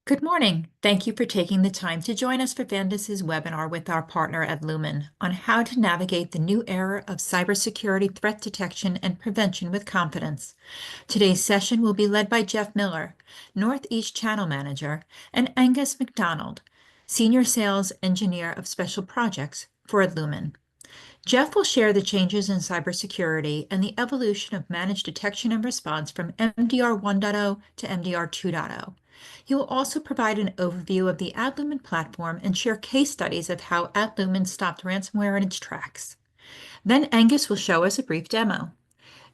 Good morning. Thank you for taking the time to join us for Vandis's webinar with our partner Adlumin on how to navigate the new era of cybersecurity threat detection and prevention with confidence. Today's session will be led by Jeff Miller, Northeast Channel Manager, and Angus MacDonald, Senior Sales Engineer of Special Projects for Adlumin. Jeff will share the changes in cybersecurity and the evolution of managed detection and response from MDR 1.0 to MDR 2.0. He will also provide an overview of the Adlumin platform and share case studies of how Adlumin stopped ransomware in its tracks. Then Angus will show us a brief demo.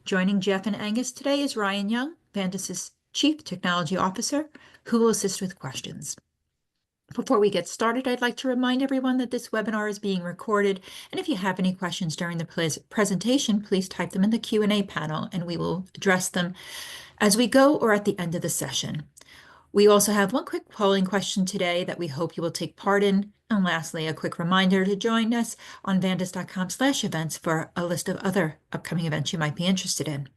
Joining Jeff and Angus today is Ryan Young, Vandis's Chief Technology Officer, who will assist with questions. Before we get started, I'd like to remind everyone that this webinar is being recorded, and if you have any questions during the presentation, please type them in the Q&A panel, and we will address them as we go or at the end of the session. We also have one quick polling question today that we hope you will take part in. And lastly, a quick reminder to join us on vandis.com/events for a list of other upcoming events you might be interested in.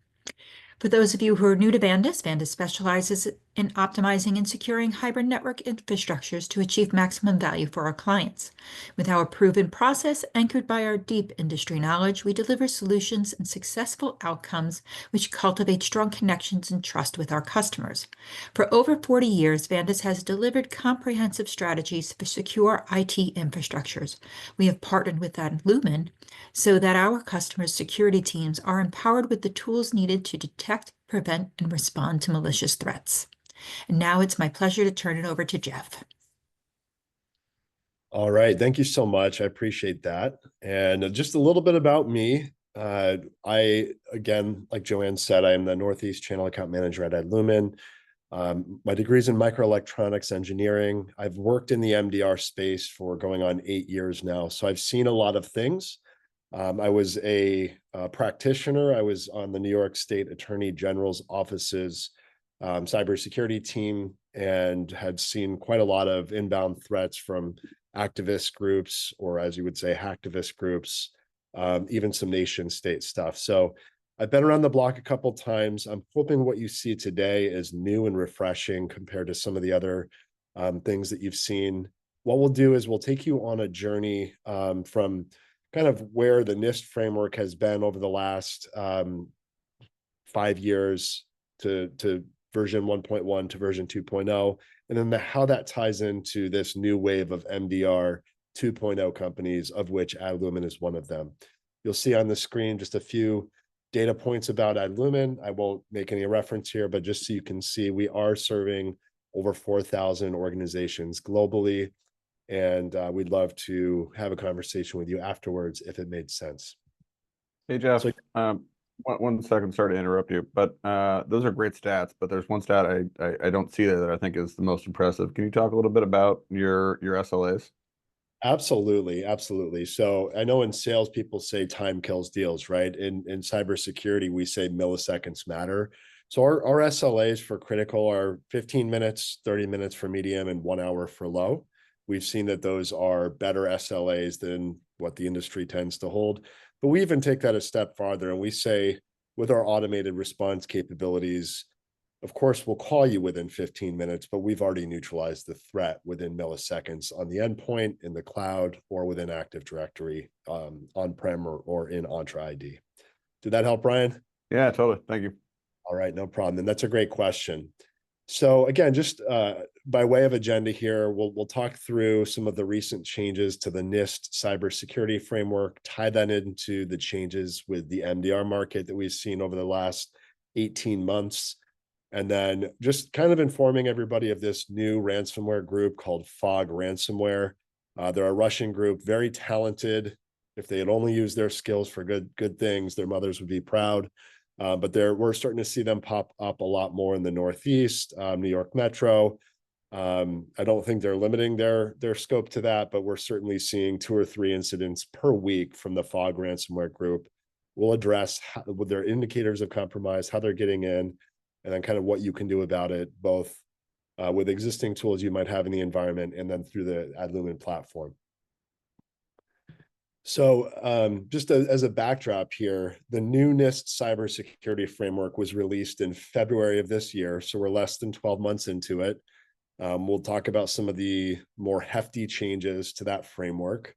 For those of you who are new to Vandis, Vandis specializes in optimizing and securing hybrid network infrastructures to achieve maximum value for our clients. With our proven process anchored by our deep industry knowledge, we deliver solutions and successful outcomes which cultivate strong connections and trust with our customers. For over 40 years, Vandis has delivered comprehensive strategies for secure IT infrastructures. We have partnered with Adlumin so that our customers' security teams are empowered with the tools needed to detect, prevent, and respond to malicious threats. And now it's my pleasure to turn it over to Jeff. All right. Thank you so much. I appreciate that. And just a little bit about me. Again, like Joanne said, I am the Northeast Channel Account Manager at Adlumin. My degree is in microelectronics engineering. I've worked in the MDR space for going on 8 years now. So I've seen a lot of things. I was a practitioner. I was on the New York State Attorney General's office's cybersecurity team and had seen quite a lot of inbound threats from activist groups, or as you would say, hacktivist groups, even some nation state stuff. So I've been around the block a couple of times. I'm hoping what you see today is new and refreshing compared to some of the other things that you've seen. What we'll do is we'll take you on a journey from kind of where the NIST framework has been over the last 5 years to version 1.1 to version 2.0, and then how that ties into this new wave of MDR 2.0 companies, of which Adlumin is one of them. You'll see on the screen just a few data points about Adlumin. I won't make any reference here, but just so you can see, we are serving over 4,000 organizations globally, and we'd love to have a conversation with you afterwards if it made sense. Hey, Jeff, so, one second, sorry to interrupt you, but those are great stats, but there's one stat I don't see there that I think is the most impressive. Can you talk a little bit about your SLAs? Absolutely, absolutely. So I know in sales, people say time kills deals, right? In cybersecurity, we say milliseconds matter. So our SLAs for critical are 15 minutes, 30 minutes for medium, and 1 hour for low. We've seen that those are better SLAs than what the industry tends to hold. But we even take that a step farther, and we say with our automated response capabilities, of course, we'll call you within 15 minutes, but we've already neutralized the threat within milliseconds on the endpoint, in the cloud, or within Active Directory, on-prem or in Entra ID. Did that help, Brian? Yeah, totally. Thank you. All right, no problem. And that's a great question. So again, just by way of agenda here, we'll talk through some of the recent changes to the NIST Cybersecurity Framework, tie that into the changes with the MDR market that we've seen over the last 18 months, and then just kind of informing everybody of this new ransomware group called Fog Ransomware. They're a Russian group, very talented. If they had only used their skills for good things, their mothers would be proud. But we're starting to see them pop up a lot more in the Northeast, New York Metro. I don't think they're limiting their scope to that, but we're certainly seeing 2 or 3 incidents per week from the Fog Ransomware group. We'll address with their indicators of compromise, how they're getting in, and then kind of what you can do about it, both with existing tools you might have in the environment and then through the Adlumin platform. So just as a backdrop here, the new NIST Cybersecurity Framework was released in February of this year, so we're less than 12 months into it. We'll talk about some of the more hefty changes to that framework.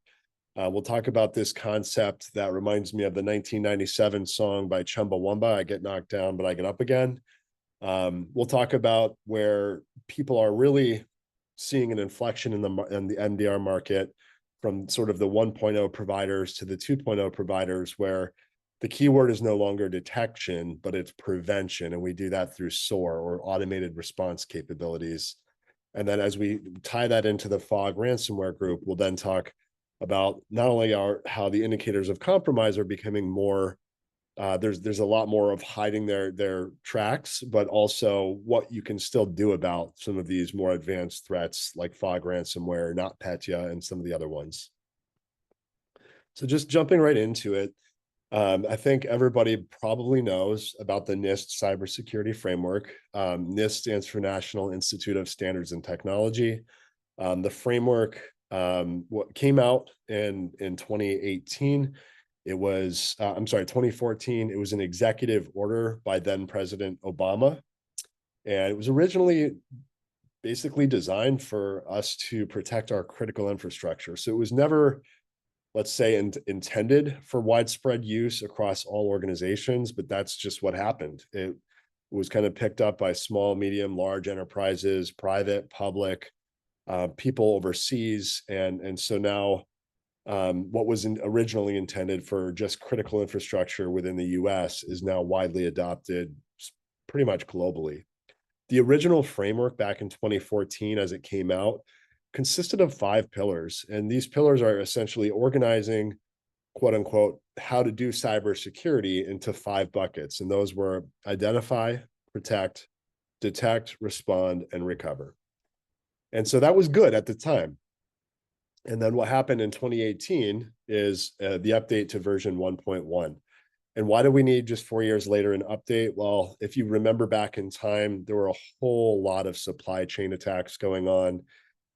We'll talk about this concept that reminds me of the 1997 song by Chumbawamba, I get knocked down, but I get up again. We'll talk about where people are really seeing an inflection in the MDR market from sort of the 1.0 providers to the 2.0 providers, where the keyword is no longer detection, but it's prevention. And we do that through SOAR, or automated response capabilities. And then as we tie that into the FOG ransomware group, we'll then talk about not only how the indicators of compromise are becoming more, there's a lot more of hiding their tracks, but also what you can still do about some of these more advanced threats like FOG ransomware, NotPetya, and some of the other ones. So just jumping right into it, I think everybody probably knows about the NIST Cybersecurity Framework. NIST stands for National Institute of Standards and Technology. The framework what came out in 2018. It was, 2014. It was an executive order by then President Obama. And it was originally basically designed for us to protect our critical infrastructure. So it was never, let's say, intended for widespread use across all organizations, but that's just what happened. It was kind of picked up by small, medium, large enterprises, private, public, people overseas. And so now what was originally intended for just critical infrastructure within the US is now widely adopted pretty much globally. The original framework back in 2014, as it came out, consisted of 5 pillars. And these pillars are essentially organizing, quote unquote, how to do cybersecurity into 5 buckets. And those were identify, protect, detect, respond, and recover. And so that was good at the time. And then what happened in 2018 is the update to version 1.1. And why do we need just 4 years later an update? Well, if you remember back in time, there were a whole lot of supply chain attacks going on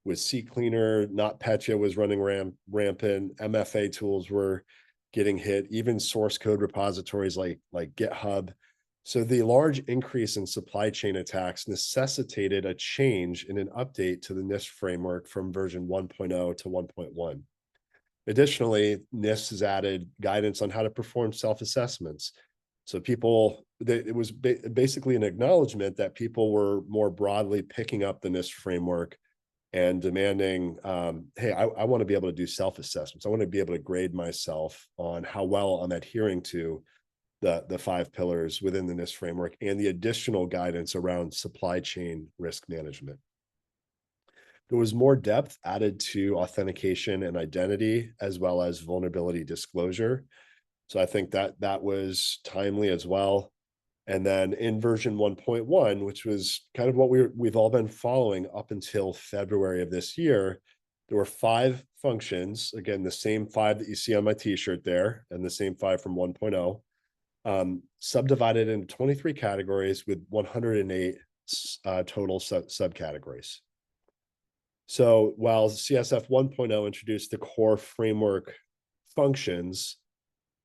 with CCleaner, NotPetya was running rampant, MFA tools were getting hit, even source code repositories like GitHub. So the large increase in supply chain attacks necessitated a change in an update to the NIST framework from version 1.0 to 1.1. Additionally, NIST has added guidance on how to perform self-assessments. So it was basically an acknowledgement that people were more broadly picking up the NIST framework and demanding, hey, I want to be able to do self-assessments. I want to be able to grade myself on how well I'm adhering to the 5 pillars within the NIST framework and the additional guidance around supply chain risk management. There was more depth added to authentication and identity, as well as vulnerability disclosure. So I think that was timely as well. And then in version 1.1, which was kind of what we've all been following up until February of this year, there were 5 functions, again, the same 5 that you see on my t-shirt there, and the same 5 from 1.0, subdivided into 23 categories with 108 total subcategories. So while CSF 1.0 introduced the core framework functions,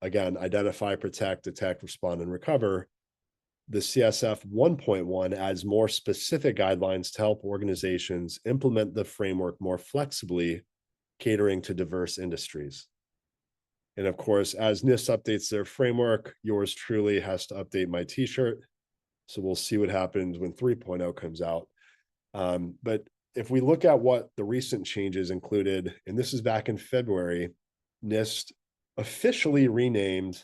again, identify, protect, detect, respond, and recover, the CSF 1.1 adds more specific guidelines to help organizations implement the framework more flexibly, catering to diverse industries. And of course, as NIST updates their framework, yours truly has to update my t-shirt. So we'll see what happens when 3.0 comes out. But if we look at what the recent changes included, and this is back in February, NIST officially renamed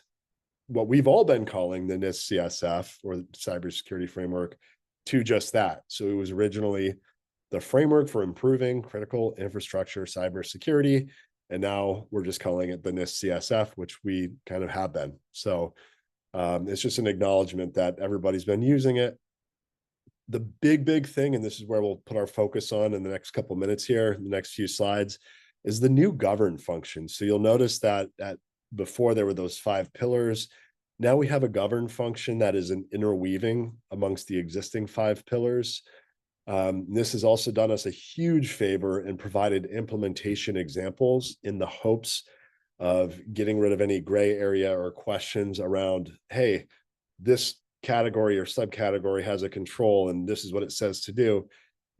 what we've all been calling the NIST CSF, or the Cybersecurity Framework, to just that. So it was originally the framework for improving critical infrastructure cybersecurity, and now we're just calling it the NIST CSF, which we kind of have been. So it's just an acknowledgement that everybody's been using it. The big thing, and this is where we'll put our focus on in the next couple minutes here, the next few slides, is the new govern function. So you'll notice that before there were those 5 pillars. Now we have a govern function that is an interweaving amongst the existing 5 pillars. This has also done us a huge favor and provided implementation examples in the hopes of getting rid of any gray area or questions around, hey, this category or subcategory has a control and this is what it says to do.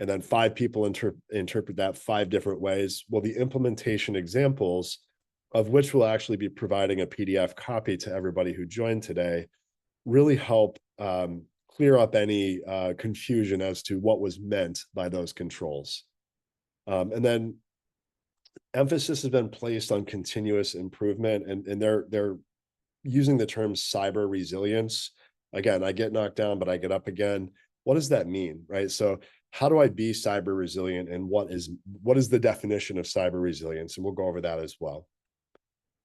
and then 5 people interpret that 5 different ways. Well, the implementation examples, of which we'll actually be providing a PDF copy to everybody who joined today, really help clear up any confusion as to what was meant by those controls. And then emphasis has been placed on continuous improvement, and they're using the term cyber resilience. Again, I get knocked down, but I get up again. What does that mean, right? So how do I be cyber resilient, and what is the definition of cyber resilience? And we'll go over that as well.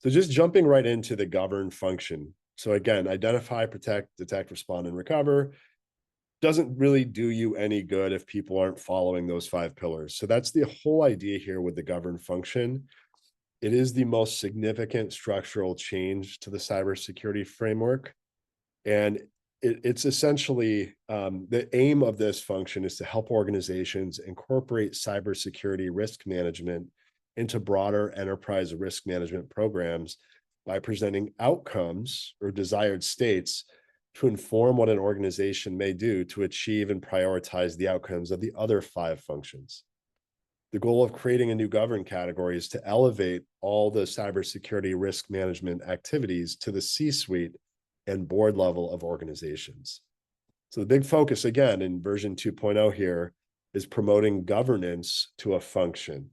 So just jumping right into the govern function. So again, identify, protect, detect, respond, and recover doesn't really do you any good if people aren't following those 5 pillars. So that's the whole idea here with the govern function. It is the most significant structural change to the cybersecurity framework. And it's essentially the aim of this function is to help organizations incorporate cybersecurity risk management into broader enterprise risk management programs by presenting outcomes or desired states to inform what an organization may do to achieve and prioritize the outcomes of the other 5 functions. The goal of creating a new govern category is to elevate all the cybersecurity risk management activities to the C-suite and board level of organizations. So the big focus, again, in version 2.0 here is promoting governance to a function.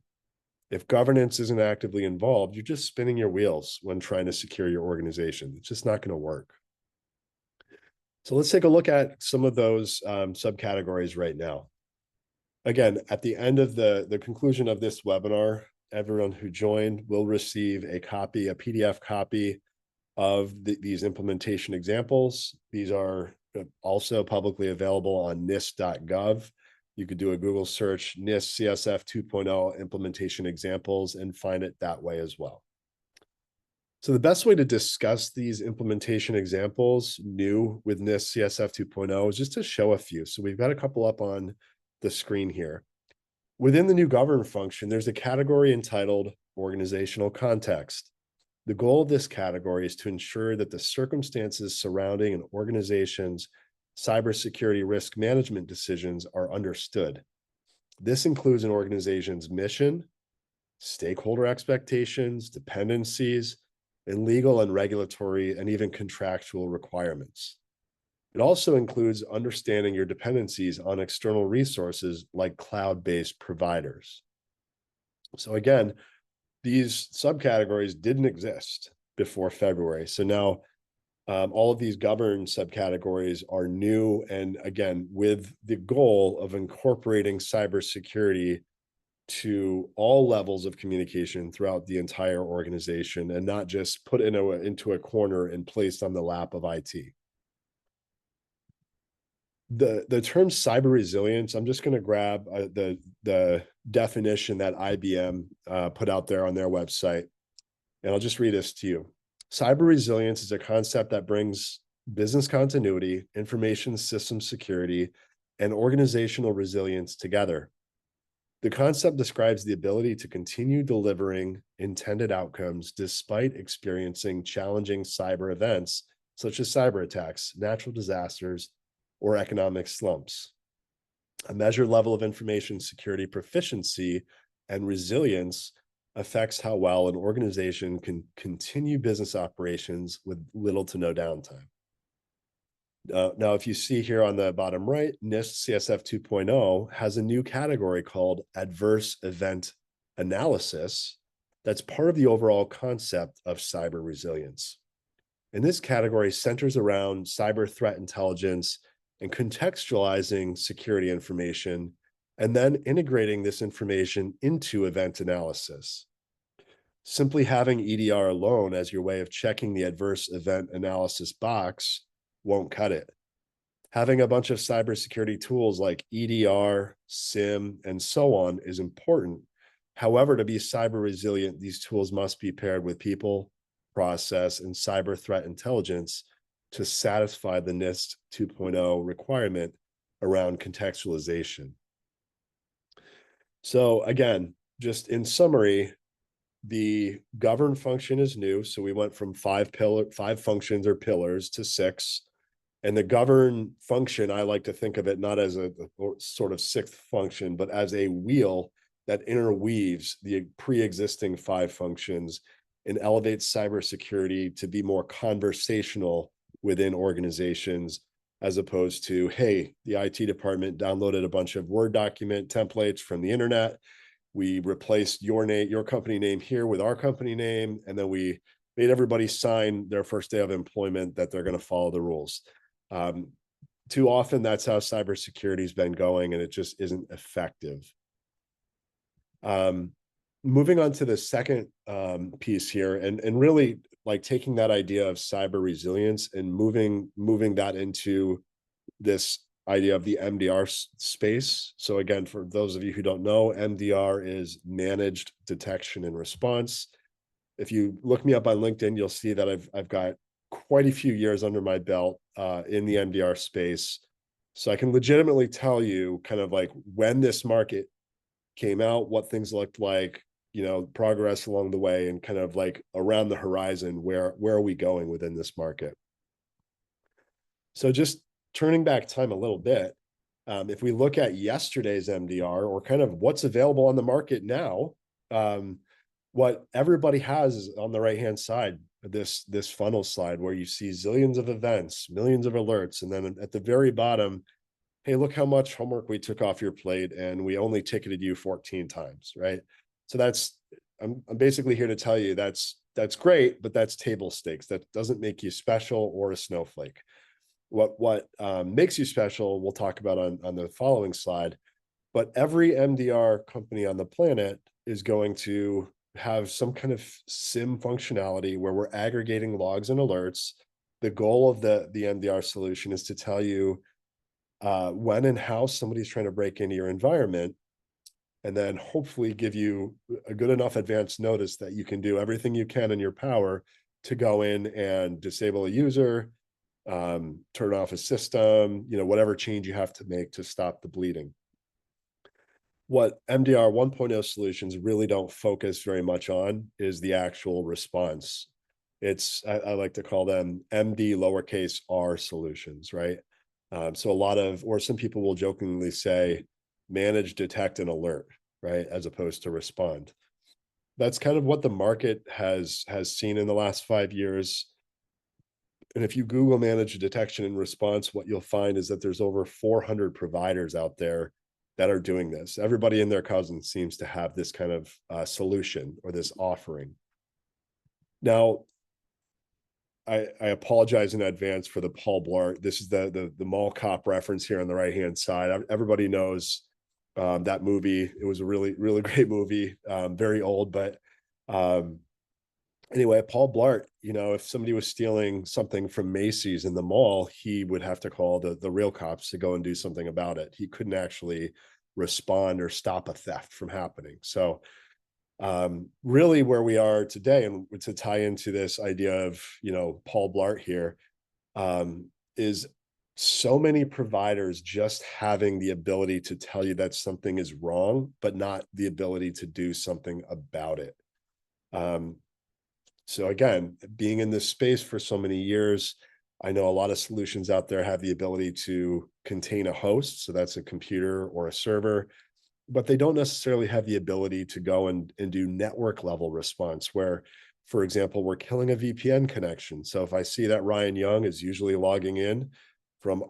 If governance isn't actively involved, you're just spinning your wheels when trying to secure your organization. It's just not going to work. So let's take a look at some of those subcategories right now. Again, at the end of the conclusion of this webinar, everyone who joined will receive a copy, a PDF copy of these implementation examples. These are also publicly available on NIST.gov. You could do a Google search, NIST CSF 2.0 implementation examples, and find it that way as well. So the best way to discuss these implementation examples new with NIST CSF 2.0 is just to show a few. So we've got a couple up on the screen here. Within the new govern function, there's a category entitled organizational context. The goal of this category is to ensure that the circumstances surrounding an organization's cybersecurity risk management decisions are understood. This includes an organization's mission, stakeholder expectations, dependencies, and legal and regulatory and even contractual requirements. It also includes understanding your dependencies on external resources like cloud-based providers. So again, these subcategories didn't exist before February. So now all of these governed subcategories are new, and again, with the goal of incorporating cybersecurity to all levels of communication throughout the entire organization, and not just put into a corner and placed on the lap of IT. The term cyber resilience, I'm just going to grab the definition that IBM put out there on their website, and I'll just read this to you. Cyber resilience is a concept that brings business continuity, information system security, and organizational resilience together. The concept describes the ability to continue delivering intended outcomes despite experiencing challenging cyber events such as cyber attacks, natural disasters, or economic slumps. A measured level of information security proficiency and resilience affects how well an organization can continue business operations with little to no downtime. Now, if you see here on the bottom right, NIST CSF 2.0 has a new category called adverse event analysis that's part of the overall concept of cyber resilience. And this category centers around cyber threat intelligence and contextualizing security information, and then integrating this information into event analysis. Simply having EDR alone as your way of checking the adverse event analysis box won't cut it. Having a bunch of cybersecurity tools like EDR, SIM, and so on is important. However, to be cyber resilient, these tools must be paired with people, process, and cyber threat intelligence to satisfy the NIST 2.0 requirement around contextualization. So again, just in summary, the govern function is new. So we went from 5 functions or pillars to 6. And the govern function, I like to think of it not as a sort of sixth function, but as a wheel that interweaves the pre-existing 5 functions and elevates cybersecurity to be more conversational within organizations, as opposed to, hey, the IT department downloaded a bunch of Word document templates from the internet. We replaced your name, your company name here with our company name, and then we made everybody sign their first day of employment that they're going to follow the rules. Too often, that's how cybersecurity has been going, and it just isn't effective. Moving on to the second piece here, and really like taking that idea of cyber resilience and moving that into this idea of the MDR space. So again, for those of you who don't know, MDR is managed detection and response. If you look me up on LinkedIn, you'll see that I've got quite a few years under my belt in the MDR space. So I can legitimately tell you kind of like when this market came out, what things looked like, progress along the way, and kind of like around the horizon, where are we going within this market? So just turning back time a little bit, if we look at yesterday's MDR or kind of what's available on the market now, what everybody has is on the right-hand side, this funnel slide where you see zillions of events, millions of alerts, and then at the very bottom, hey, look how much homework we took off your plate, and we only ticketed you 14 times, right? So I'm basically here to tell you that's great, but that's table stakes. That doesn't make you special or a snowflake. What makes you special, we'll talk about on the following slide, but every MDR company on the planet is going to have some kind of SIM functionality where we're aggregating logs and alerts. The goal of the MDR solution is to tell you when and how somebody's trying to break into your environment, and then hopefully give you a good enough advance notice that you can do everything you can in your power to go in and disable a user, turn off a system, whatever change you have to make to stop the bleeding. What MDR 1.0 solutions really don't focus very much on is the actual response. I like to call them MD lowercase r solutions, right? So a lot of, or some people will jokingly say, manage, detect, and alert, right? As opposed to respond. That's kind of what the market has seen in the last 5 years. And if you Google manage detection and response, what you'll find is that there's over 400 providers out there that are doing this. Everybody and their cousin seems to have this kind of solution or this offering. Now, I apologize in advance for the Paul Blart. This is the mall cop reference here on the right-hand side. Everybody knows that movie. It was a really, really great movie, very old, but anyway, Paul Blart, if somebody was stealing something from Macy's in the mall, he would have to call the real cops to go and do something about it. He couldn't actually respond or stop a theft from happening. So really where we are today, and to tie into this idea of, Paul Blart here, is so many providers just having the ability to tell you that something is wrong, but not the ability to do something about it. So again, being in this space for so many years, I know a lot of solutions out there have the ability to contain a host. So that's a computer or a server, but they don't necessarily have the ability to go and do network level response where, for example, we're killing a VPN connection. So if I see that Ryan Young is usually logging in from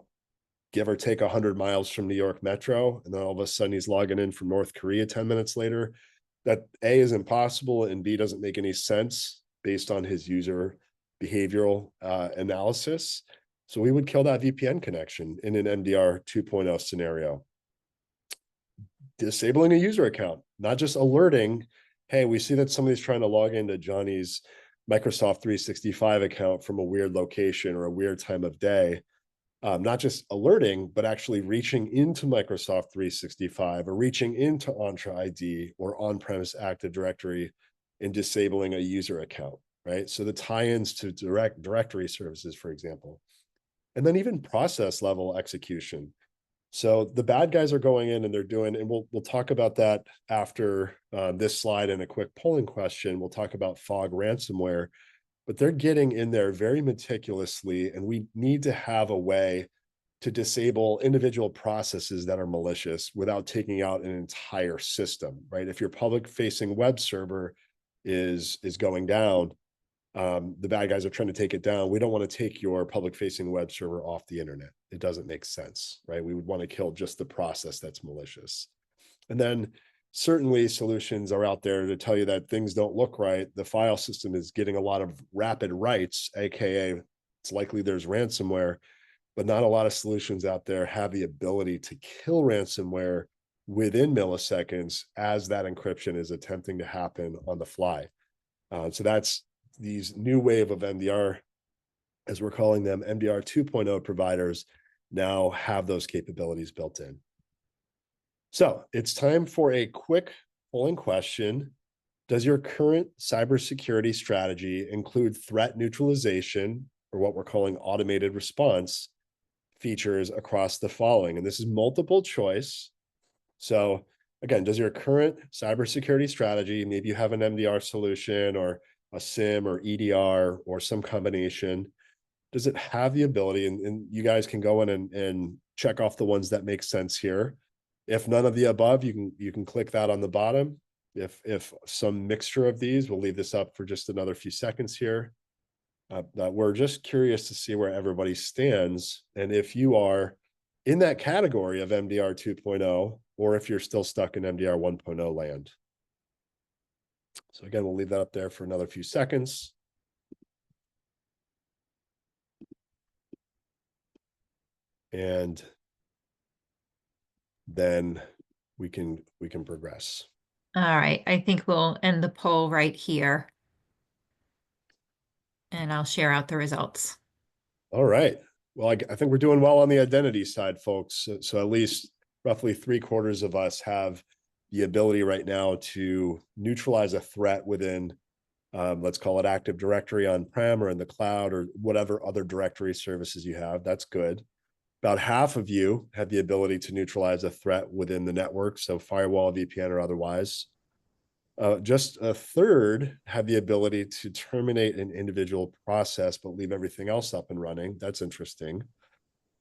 give or take 100 miles from New York Metro, and then all of a sudden he's logging in from North Korea 10 minutes later, that A, is impossible, and B, doesn't make any sense based on his user behavioral analysis. So we would kill that VPN connection in an MDR 2.0 scenario. Disabling a user account, not just alerting, hey, we see that somebody's trying to log into Johnny's Microsoft 365 account from a weird location or a weird time of day. Not just alerting, but actually reaching into Microsoft 365 or reaching into Entra ID or on-premise Active Directory and disabling a user account, right? So the tie-ins to directory services, for example, and then even process level execution. So the bad guys are going in and they're doing, and we'll talk about that after this slide and a quick polling question. We'll talk about fog ransomware. but they're getting in there very meticulously, and we need to have a way to disable individual processes that are malicious without taking out an entire system, right? If your public-facing web server is going down, the bad guys are trying to take it down. We don't want to take your public-facing web server off the internet. It doesn't make sense, right? We would want to kill just the process that's malicious. And then certainly solutions are out there to tell you that things don't look right. The file system is getting a lot of rapid writes, AKA it's likely there's ransomware, but not a lot of solutions out there have the ability to kill ransomware within milliseconds as that encryption is attempting to happen on the fly. So that's these new wave of MDR, as we're calling them, MDR 2.0 providers now have those capabilities built in. So it's time for a quick polling question. Does your current cybersecurity strategy include threat neutralization, or what we're calling automated response, features across the following? And this is multiple choice. So again, does your current cybersecurity strategy, maybe you have an MDR solution or a SIM or EDR or some combination, does it have the ability, and you guys can go in and check off the ones that make sense here. If none of the above, you can click that on the bottom. If some mixture of these, we'll leave this up for just another few seconds here. We're just curious to see where everybody stands, and if you are in that category of MDR 2.0, or if you're still stuck in MDR 1.0 land. So again, we'll leave that up there for another few seconds. And then we can progress. All right, I think we'll end the poll right here. And I'll share out the results. All right. Well, I think we're doing well on the identity side, folks. So at least roughly 3/4 of us have the ability right now to neutralize a threat within, let's call it Active Directory on-prem or in the cloud or whatever other directory services you have. That's good. About half of you have the ability to neutralize a threat within the network, so firewall, VPN, or otherwise. Just a third have the ability to terminate an individual process, but leave everything else up and running. That's interesting.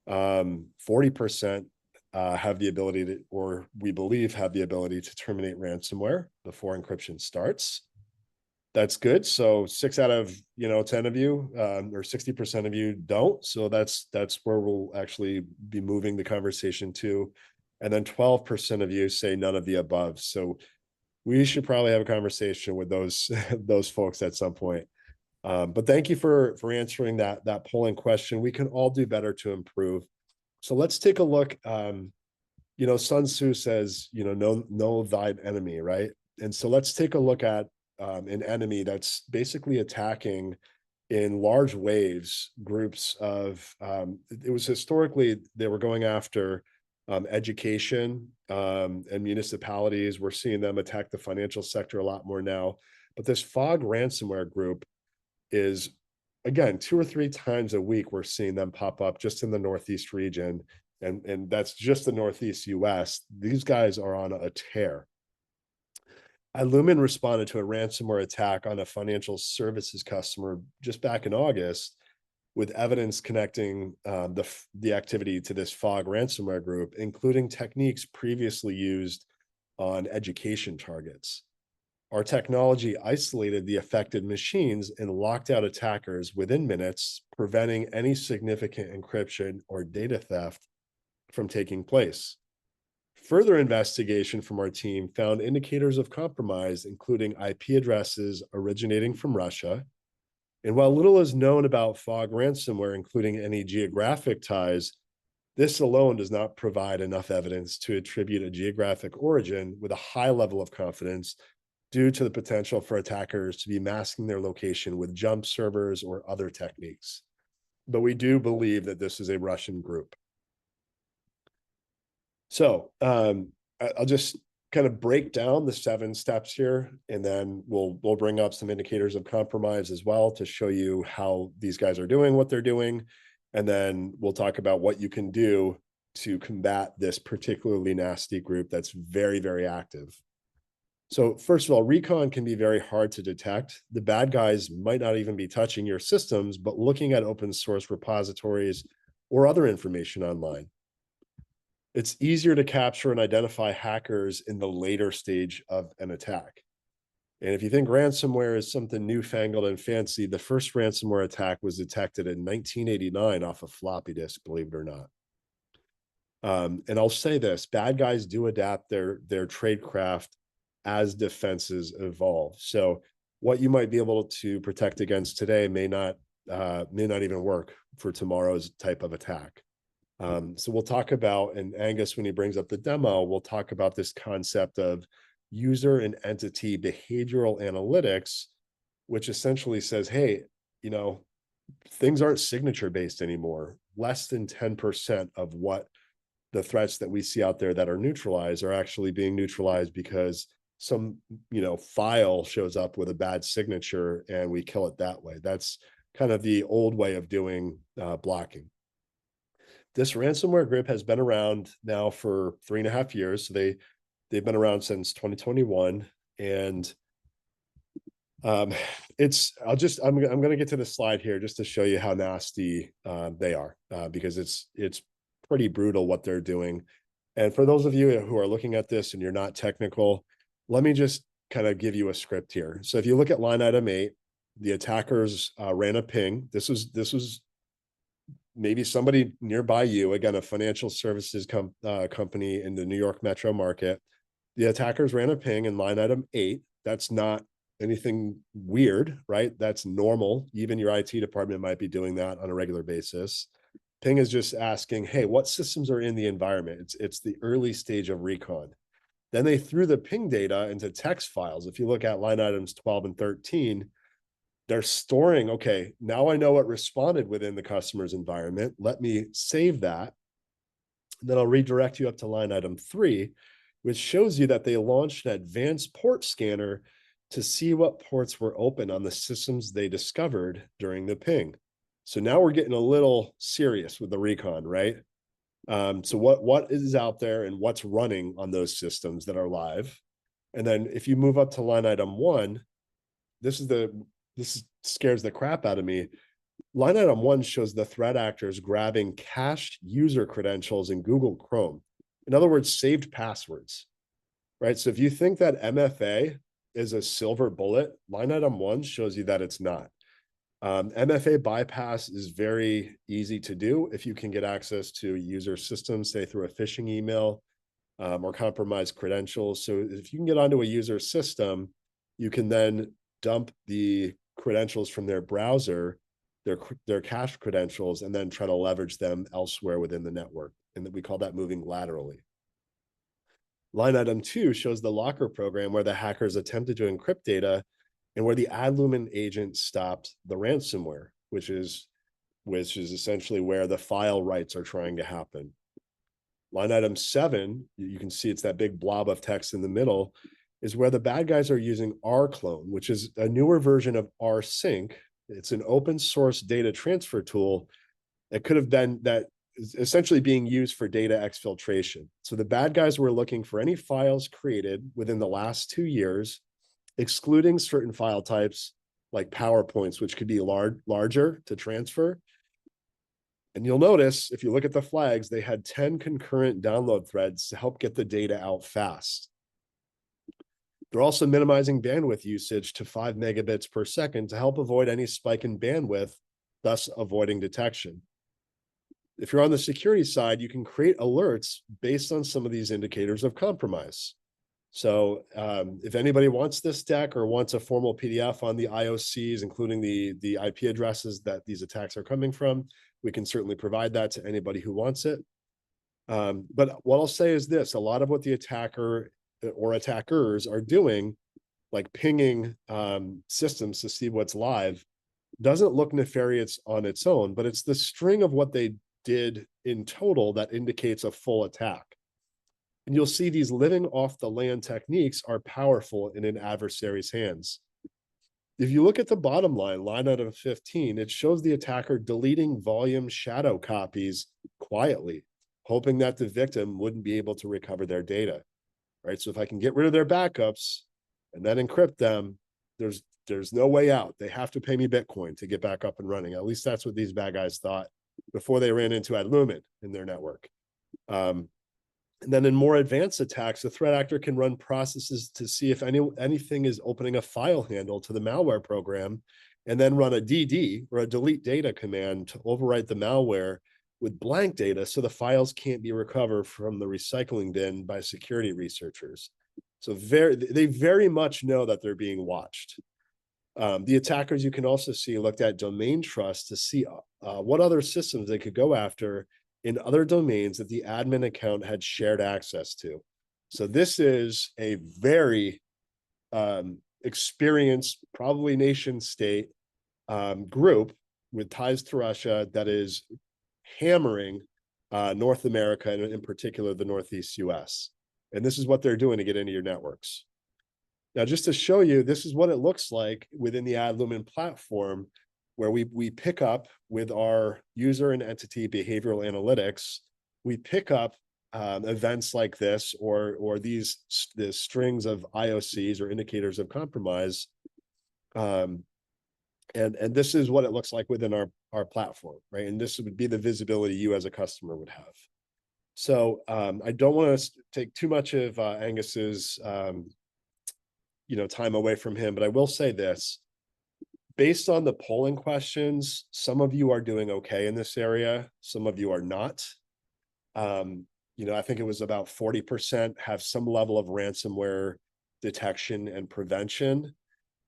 40% have the ability to, or we believe have the ability to terminate ransomware before encryption starts. That's good. So 6 out of 10 of you, or 60% of you don't. So that's where we'll actually be moving the conversation to. And then 12% of you say none of the above. So we should probably have a conversation with those those folks at some point. But thank you for answering that polling question. We can all do better to improve. So let's take a look. Sun Tzu says, know thine enemy, right? And so let's take a look at an enemy that's basically attacking in large waves groups of, it was historically, they were going after education and municipalities. We're seeing them attack the financial sector a lot more now. But this fog ransomware group is, again, 2 or 3 times a week, we're seeing them pop up just in the Northeast region. And that's just the Northeast US. These guys are on a tear. Adlumin responded to a ransomware attack on a financial services customer just back in August, with evidence connecting the activity to this fog ransomware group, including techniques previously used on education targets. Our technology isolated the affected machines and locked out attackers within minutes, preventing any significant encryption or data theft from taking place. Further investigation from our team found indicators of compromise, including IP addresses originating from Russia. And while little is known about fog ransomware, including any geographic ties, this alone does not provide enough evidence to attribute a geographic origin with a high level of confidence, due to the potential for attackers to be masking their location with jump servers or other techniques. But we do believe that this is a Russian group. So I'll just kind of break down the 7 steps here, and then we'll bring up some indicators of compromise as well to show you how these guys are doing what they're doing. And then we'll talk about what you can do to combat this particularly nasty group that's very, very active. So first of all, recon can be very hard to detect. The bad guys might not even be touching your systems, but looking at open source repositories or other information online. It's easier to capture and identify hackers in the later stage of an attack. And if you think ransomware is something newfangled and fancy, the first ransomware attack was detected in 1989 off a floppy disk, believe it or not. And I'll say this, bad guys do adapt their tradecraft as defenses evolve. So what you might be able to protect against today may not even work for tomorrow's type of attack. So we'll talk about, and Angus, when he brings up the demo, we'll talk about this concept of user and entity behavioral analytics, which essentially says, hey, you know, things aren't signature based anymore. Less than 10% of what the threats that we see out there that are neutralized are actually being neutralized because some, you know, file shows up with a bad signature and we kill it that way. That's kind of the old way of doing blocking. This ransomware group has been around now for 3.5 years. So they've been around since 2021. And I'm going to get to the slide here just to show you how nasty they are, because it's pretty brutal what they're doing. And for those of you who are looking at this and you're not technical, let me just kind of give you a script here. So if you look at line item 8, the attackers ran a ping. This was maybe somebody nearby you, again, a financial services company in the New York metro market. The attackers ran a ping in line item 8. That's not anything weird, right? That's normal. Even your IT department might be doing that on a regular basis. Ping is just asking, hey, what systems are in the environment? It's the early stage of recon. Then they threw the ping data into text files. If you look at line items 12 and 13, they're storing, okay, now I know what responded within the customer's environment. Let me save that. And then I'll redirect you up to line item 3, which shows you that they launched an advanced port scanner to see what ports were open on the systems they discovered during the ping. So now we're getting a little serious with the recon, right? So what is out there and what's running on those systems that are live? And then if you move up to line item 1, this scares the crap out of me. Line item 1 shows the threat actors grabbing cached user credentials in Google Chrome. In other words, saved passwords, right? So if you think that MFA is a silver bullet, line item 1 shows you that it's not. MFA bypass is very easy to do if you can get access to user systems, say through a phishing email or compromised credentials. So if you can get onto a user system, you can then dump the credentials from their browser, their cached credentials, and then try to leverage them elsewhere within the network. And we call that moving laterally. Line item 2 shows the locker program where the hackers attempted to encrypt data and where the Adlumin agent stopped the ransomware, which is essentially where the file writes are trying to happen. Line item 7, you can see it's that big blob of text in the middle, is where the bad guys are using rclone, which is a newer version of rsync. It's an open source data transfer tool that could have been, that is essentially being used for data exfiltration. So the bad guys were looking for any files created within the last 2 years, excluding certain file types like PowerPoints, which could be larger to transfer. And you'll notice, if you look at the flags, they had 10 concurrent download threads to help get the data out fast. They're also minimizing bandwidth usage to 5 megabits per second to help avoid any spike in bandwidth, thus avoiding detection. If you're on the security side, you can create alerts based on some of these indicators of compromise. So if anybody wants this deck or wants a formal PDF on the IOCs, including the IP addresses that these attacks are coming from, we can certainly provide that to anybody who wants it. But what I'll say is this, a lot of what the attacker or attackers are doing, like pinging systems to see what's live, doesn't look nefarious on its own, but it's the string of what they did in total that indicates a full attack. And you'll see these living off the land techniques are powerful in an adversary's hands. If you look at the bottom line, line item 15, it shows the attacker deleting volume shadow copies quietly, hoping that the victim wouldn't be able to recover their data, right? So if I can get rid of their backups, and then encrypt them, there's no way out. They have to pay me Bitcoin to get back up and running. At least that's what these bad guys thought before they ran into Adlumin in their network. And then in more advanced attacks, the threat actor can run processes to see if anything is opening a file handle to the malware program, and then run a DD, or a delete data command, to overwrite the malware with blank data so the files can't be recovered from the recycling bin by security researchers. So they very much know that they're being watched. The attackers, you can also see, looked at domain trust to see what other systems they could go after in other domains that the admin account had shared access to. So this is a very experienced, probably nation state group with ties to Russia that is hammering North America, and in particular the Northeast US. And this is what they're doing to get into your networks. Now, just to show you, this is what it looks like within the Adlumin platform, where we pick up with our user and entity behavioral analytics. We pick up events like this, or these strings of IOCs, or indicators of compromise. And this is what it looks like within our platform, right? And this would be the visibility you as a customer would have. So I don't want to take too much of Angus's time away from him, but I will say this: based on the polling questions, some of you are doing okay in this area, some of you are not. I think it was about 40% have some level of ransomware detection and prevention.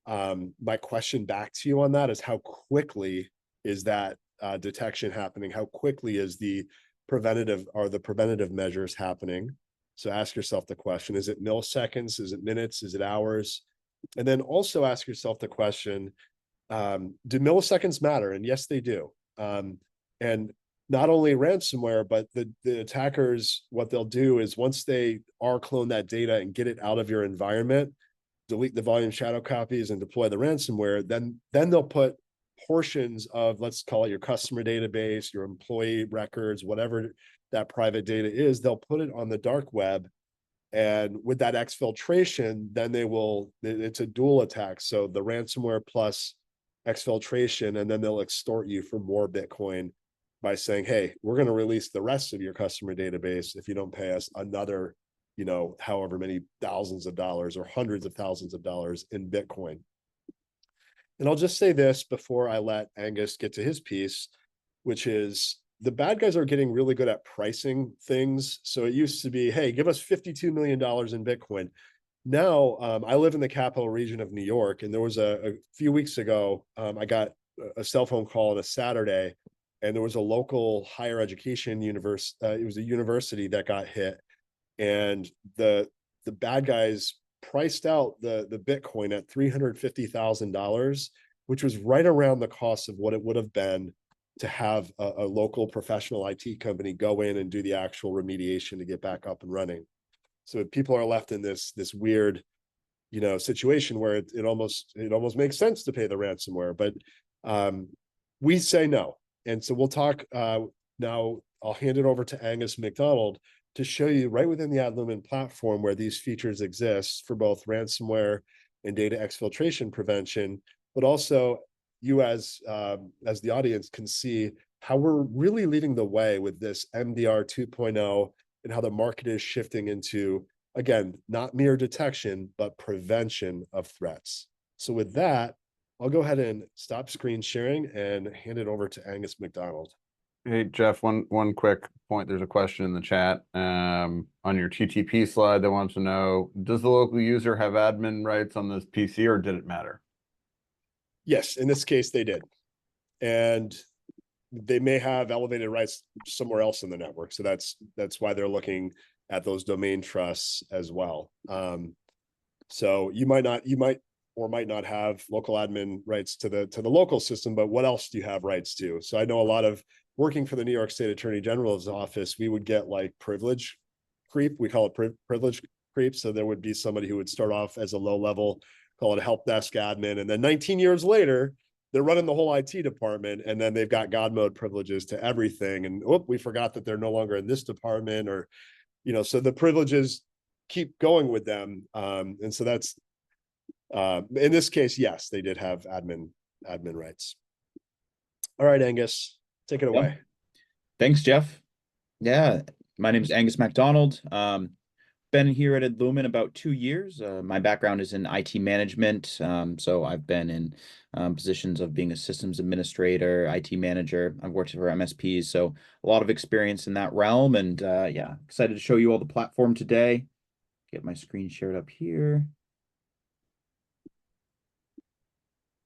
My question back to you on that is, how quickly is that detection happening? How quickly is the preventative measures happening? So ask yourself the question: is it milliseconds? Is it minutes? Is it hours? And then also ask yourself the question, do milliseconds matter? And yes, they do. And not only ransomware, but the attackers, what they'll do is, once they clone that data and get it out of your environment, delete the volume shadow copies and deploy the ransomware, then they'll put portions of, let's call it your customer database, your employee records, whatever that private data is, they'll put it on the dark web. And with that exfiltration, then it's a dual attack. So the ransomware plus exfiltration, and then they'll extort you for more Bitcoin by saying, hey, we're going to release the rest of your customer database if you don't pay us another, however many thousands of dollars or hundreds of thousands of dollars in Bitcoin. And I'll just say this before I let Angus get to his piece, which is, the bad guys are getting really good at pricing things. So it used to be, hey, give us $52 million in Bitcoin. Now, I live in the capital region of New York, and there was a few weeks ago, I got a cell phone call on a Saturday, and there was a local higher education it was a university that got hit, and the bad guys priced out the Bitcoin at $350,000, which was right around the cost of what it would have been to have a local professional IT company go in and do the actual remediation to get back up and running. So people are left in this weird, situation where it almost makes sense to pay the ransomware, but we say no. And so we'll talk now. I'll hand it over to Angus MacDonald to show you right within the Adlumin platform where these features exist for both ransomware and data exfiltration prevention, but also you as the audience can see how we're really leading the way with this MDR 2.0, and how the market is shifting into, again, not mere detection, but prevention of threats. So with that, I'll go ahead and stop screen sharing and hand it over to Angus MacDonald. Hey, Jeff, one quick point. There's a question in the chat on your TTP slide. They want to know, does the local user have admin rights on this PC, or did it matter? Yes, in this case, they did. And they may have elevated rights somewhere else in the network. So that's why they're looking at those domain trusts as well. So you might or might not have local admin rights to the local system, but what else do you have rights to? So I know a lot of, working for the New York State Attorney General's office, we would get like privilege creep. We call it privilege creep. So there would be somebody who would start off as a low level, call it a help desk admin. And then 19 years later, they're running the whole IT department, and then they've got God mode privileges to everything. And we forgot that they're no longer in this department, or, so the privileges keep going with them. And so that's In this case, yes, they did have admin rights. All right, Angus, take it away. Thanks, Jeff. Yeah, my name is Angus MacDonald. Been here at Adlumin about 2 years. My background is in IT management, so I've been in positions of being a systems administrator, IT manager. I've worked for MSPs, so a lot of experience in that realm. And yeah, excited to show you all the platform today. Get my screen shared up here.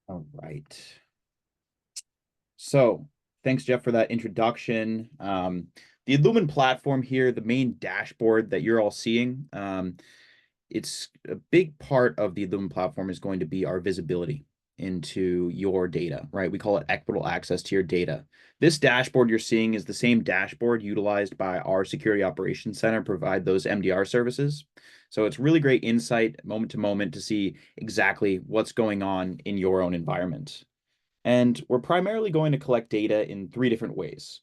All right. So thanks, Jeff, for that introduction. The Adlumin platform here, the main dashboard that you're all seeing, it's a big part of the Adlumin platform is going to be our visibility into your data, right? We call it equitable access to your data. This dashboard you're seeing is the same dashboard utilized by our Security Operations Center, provide those MDR services. So it's really great insight moment to moment to see exactly what's going on in your own environment. And we're primarily going to collect data in 3 different ways.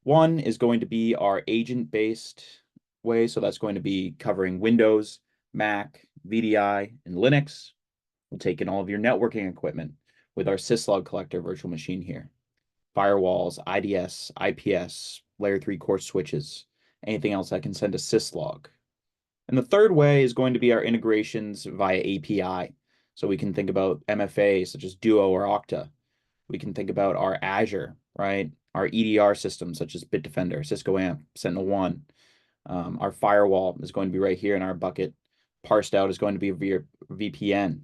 One is going to be our agent-based way. So that's going to be covering Windows, Mac, VDI, and Linux. We'll take in all of your networking equipment with our syslog collector virtual machine here. Firewalls, IDS, IPS, layer 3 core switches, anything else that can send a syslog. And the third way is going to be our integrations via API. So we can think about MFA such as Duo or Okta. We can think about our Azure, right? Our EDR systems such as Bitdefender, Cisco AMP, SentinelOne. Our firewall is going to be right here in our bucket. Parsed out is going to be via VPN.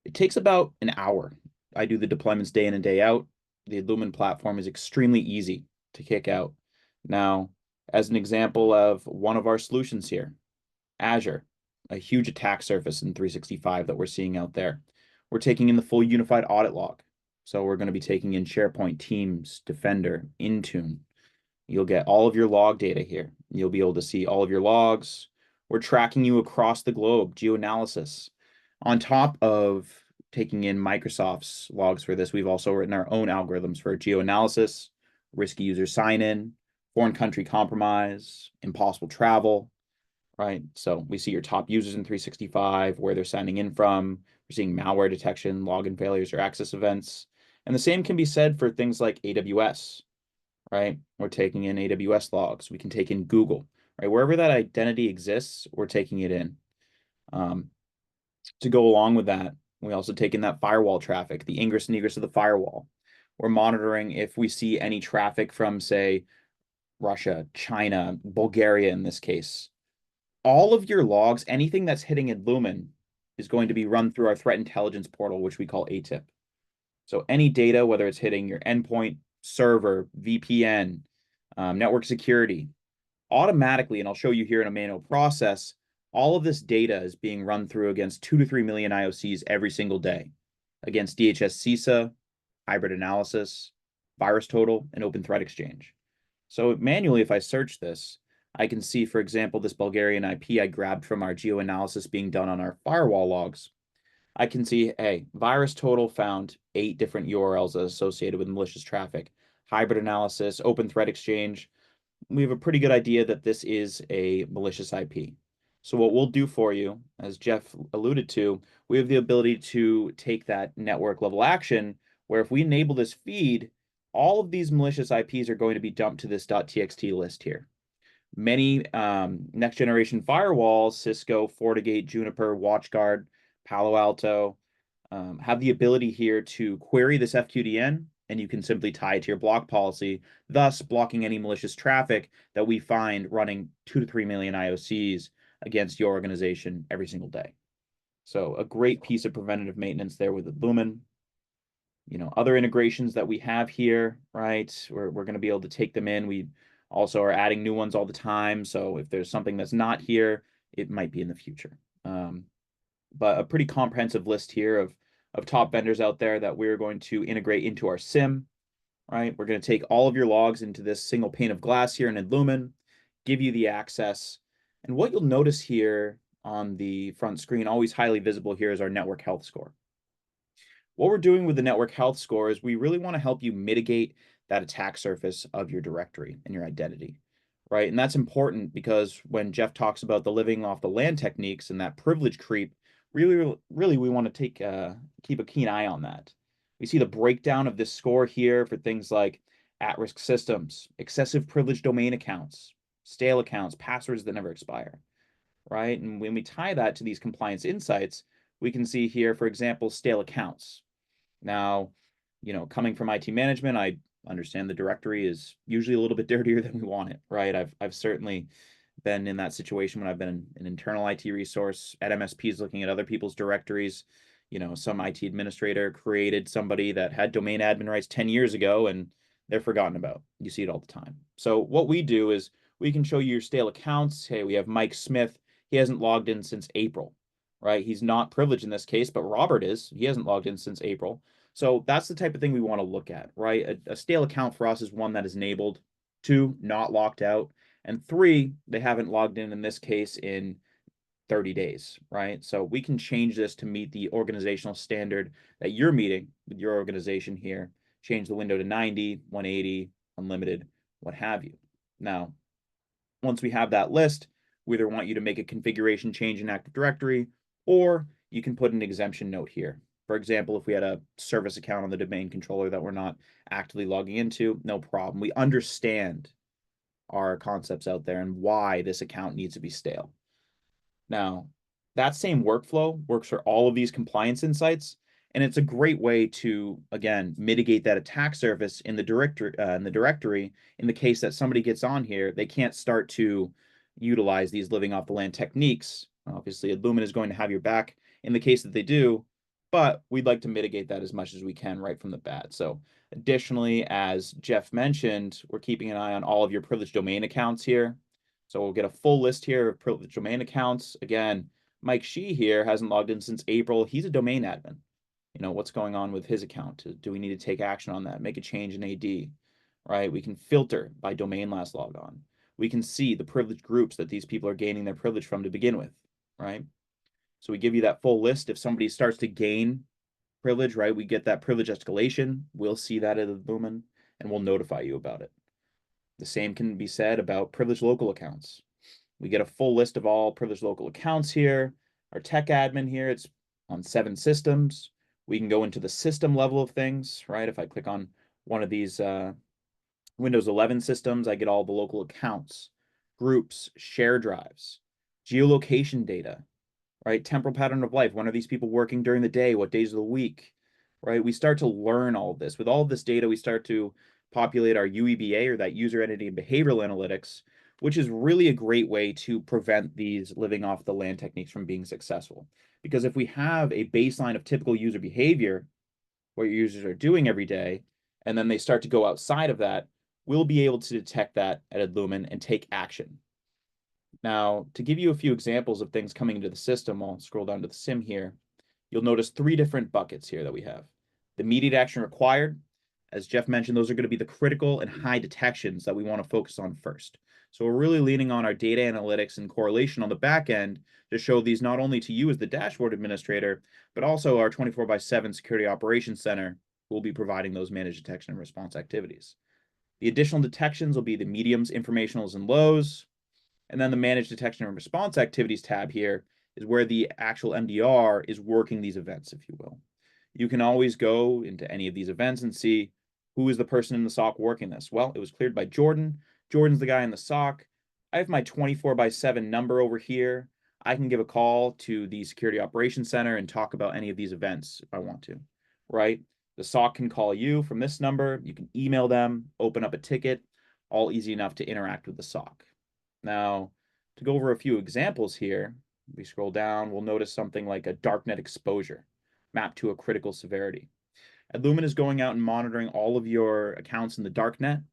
It takes about an hour. I do the deployments day in and day out. The Adlumin platform is extremely easy to kick out. Now, as an example of one of our solutions here, Azure, a huge attack surface in 365 that we're seeing out there. We're taking in the full unified audit log. So we're going to be taking in SharePoint, Teams, Defender, Intune. You'll get all of your log data here. You'll be able to see all of your logs. We're tracking you across the globe, geoanalysis. On top of taking in Microsoft's logs for this, we've also written our own algorithms for geoanalysis, risky user sign-in, foreign country compromise, impossible travel, right? So we see your top users in 365, where they're signing in from. We're seeing malware detection, login failures, or access events. And the same can be said for things like AWS, right? We're taking in AWS logs. We can take in Google, right? Wherever that identity exists, we're taking it in. To go along with that, we also take in that firewall traffic, the ingress and egress of the firewall. We're monitoring if we see any traffic from, say, Russia, China, Bulgaria in this case. All of your logs, anything that's hitting Adlumin, is going to be run through our threat intelligence portal, which we call ATIP. So any data, whether it's hitting your endpoint, server, VPN, network security, automatically, and I'll show you here in a manual process, all of this data is being run through against 2 to 3 million IOCs every single day, against DHS CISA, hybrid analysis, virus total, and open threat exchange. So manually, if I search this, I can see, for example, this Bulgarian IP I grabbed from our geoanalysis being done on our firewall logs. I can see, hey, virus total found 8 different URLs associated with malicious traffic. Hybrid analysis, open threat exchange. We have a pretty good idea that this is a malicious IP. So what we'll do for you, as Jeff alluded to, we have the ability to take that network level action, where if we enable this feed, all of these malicious IPs are going to be dumped to this .txt list here. Many next generation firewalls, Cisco, FortiGate, Juniper, WatchGuard, Palo Alto, have the ability here to query this FQDN, and you can simply tie it to your block policy, thus blocking any malicious traffic that we find running 2 to 3 million IOCs against your organization every single day. So a great piece of preventative maintenance there with Adlumin. You know, other integrations that we have here, right? We're going to be able to take them in. We also are adding new ones all the time. So if there's something that's not here, it might be in the future. But a pretty comprehensive list here of top vendors out there that we're going to integrate into our SIM, right? We're going to take all of your logs into this single pane of glass here in Adlumin, give you the access. And what you'll notice here on the front screen, always highly visible here, is our network health score. What we're doing with the network health score is we really want to help you mitigate that attack surface of your directory and your identity, right? And that's important because when Jeff talks about the living off the land techniques and that privilege creep, really we want to keep a keen eye on that. We see the breakdown of this score here for things like at-risk systems, excessive privileged domain accounts, stale accounts, passwords that never expire, right? And when we tie that to these compliance insights, we can see here, for example, stale accounts. Now, coming from IT management, I understand the directory is usually a little bit dirtier than we want it, right? I've certainly been in that situation when I've been an internal IT resource at MSPs looking at other people's directories. Some IT administrator created somebody that had domain admin rights 10 years ago and they're forgotten about. You see it all the time. So what we do is we can show you your stale accounts. Hey, we have Mike Smith. He hasn't logged in since April, right? He's not privileged in this case, but Robert is. He hasn't logged in since April. So that's the type of thing we want to look at, right? A stale account for us is one that is enabled, 2, not locked out, and 3, they haven't logged in this case in 30 days, right? So we can change this to meet the organizational standard that you're meeting with your organization here. Change the window to 90, 180, unlimited, what have you. Now, once we have that list, we either want you to make a configuration change in Active Directory, or you can put an exemption note here. For example, if we had a service account on the domain controller that we're not actively logging into, no problem. We understand our concepts out there and why this account needs to be stale. Now, that same workflow works for all of these compliance insights, and it's a great way to, again, mitigate that attack surface in the directory. In the case that somebody gets on here, they can't start to utilize these living off the land techniques. Obviously, Adlumin is going to have your back in the case that they do, but we'd like to mitigate that as much as we can right from the bat. So additionally, as Jeff mentioned, we're keeping an eye on all of your privileged domain accounts here. So we'll get a full list here of privileged domain accounts. Again, Mike Shee here hasn't logged in since April. He's a domain admin. What's going on with his account? Do we need to take action on that? Make a change in AD, right? We can filter by domain last log on. We can see the privileged groups that these people are gaining their privilege from to begin with, right? So we give you that full list. If somebody starts to gain privilege, right, we get that privilege escalation. We'll see that at Adlumin and we'll notify you about it. The same can be said about privileged local accounts. We get a full list of all privileged local accounts here. Our tech admin here, it's on 7 systems. We can go into the system level of things, right? If I click on one of these Windows 11 systems, I get all the local accounts, groups, share drives, geolocation data, right? Temporal pattern of life. When are these people working during the day? What days of the week, right? We start to learn all of this. With all of this data, we start to populate our UEBA, or that user identity and behavioral analytics, which is really a great way to prevent these living off the land techniques from being successful. Because if we have a baseline of typical user behavior, what your users are doing every day, and then they start to go outside of that, we'll be able to detect that at Adlumin and take action. Now, to give you a few examples of things coming into the system, I'll scroll down to the SIM here. You'll notice 3 different buckets here that we have. The immediate action required, as Jeff mentioned, those are going to be the critical and high detections that we want to focus on first. So we're really leaning on our data analytics and correlation on the back end to show these not only to you as the dashboard administrator, but also our 24/7 security operations center who will be providing those managed detection and response activities. The additional detections will be the mediums, informationals, and lows. And then the managed detection and response activities tab here is where the actual MDR is working these events, if you will. You can always go into any of these events and see who is the person in the SOC working this. Well, it was cleared by Jordan. Jordan's the guy in the SOC. I have my 24/7 number over here. I can give a call to the Security Operations Center and talk about any of these events if I want to, right? The SOC can call you from this number. You can email them, open up a ticket, all easy enough to interact with the SOC. Now, to go over a few examples here, we scroll down, we'll notice something like a darknet exposure mapped to a critical severity. Adlumin is going out and monitoring all of your accounts in the darknet.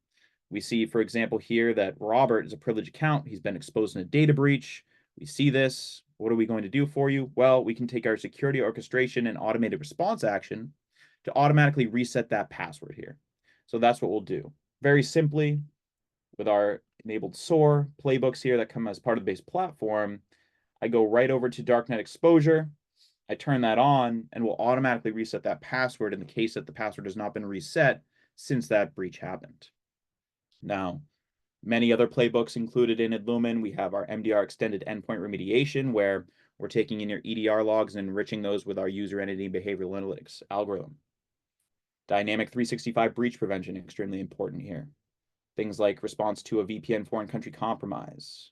We see, for example, here that Robert is a privileged account. He's been exposed in a data breach. We see this. What are we going to do for you? Well, we can take our security orchestration and automated response action to automatically reset that password here. So that's what we'll do. Very simply, with our enabled SOAR playbooks here that come as part of the base platform, I go right over to darknet exposure. I turn that on and will automatically reset that password in the case that the password has not been reset since that breach happened. Now, many other playbooks included in Adlumin. We have our MDR extended endpoint remediation, where We're taking in your EDR logs and enriching those with our user entity behavioral analytics algorithm. Dynamic 365 breach prevention, extremely important here. Things like response to a VPN foreign country compromise,